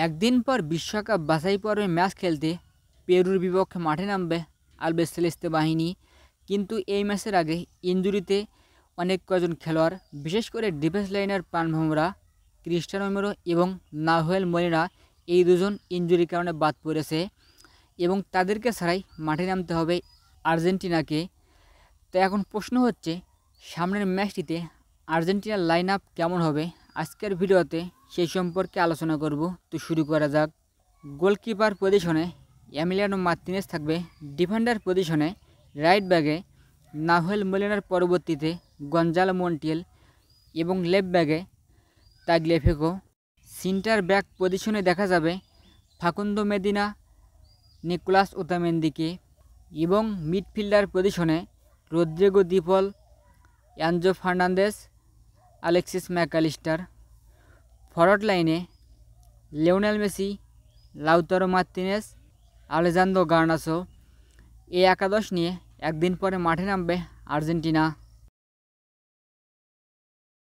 একদিন পর বিশ্বকাপ বাছাই পর্বে ম্যাচ খেলতে পেরুর বিপক্ষে মাঠে নামবে আলবিস সেলেস্তে বাহিনী। কিন্তু এই ম্যাচের আগে ইনজুরিতে অনেক কজন খেলোয়াড়, বিশেষ করে ডিফেন্স লাইনের প্রাণভোমরা ক্রিস্টিয়ানো রোমেরো এবং নাহুয়েল মোলিনা, এই দুজন ইনজুরির কারণে বাদ পড়েছে এবং তাদেরকে ছাড়াই মাঠে নামতে হবে আর্জেন্টিনাকে। তো এখন প্রশ্ন হচ্ছে, সামনের ম্যাচটিতে আর্জেন্টিনার লাইন আপ কেমন হবে? আজকের ভিডিওতে সেই সম্পর্কে আলোচনা করব। তো শুরু করা যাক। গোলকিপার পজিশনে এমিলিয়ানো মার্তিনেজ থাকবে। ডিফেন্ডার পজিশনে রাইট ব্যাগে নাহুয়েল মোলিনার পরবর্তীতে গঞ্জালো মন্টিয়েল এবং লেফট ব্যাগে তাগলিয়াফিকো। সেন্টার ব্যাক পজিশনে দেখা যাবে ফাকুন্দো মেদিনা, নিকোলাস ওতামেন্দিকে এবং মিডফিল্ডার পজিশনে Rodrigo de Paul, Enzo Fernandez, Alexis Mac Allister. Forward লাইনে Lionel Messi, Lautaro Martinez, Alejandro Garnacho. এই একাদশ নিয়ে একদিন পরে মাঠে নামবে আর্জেন্টিনা।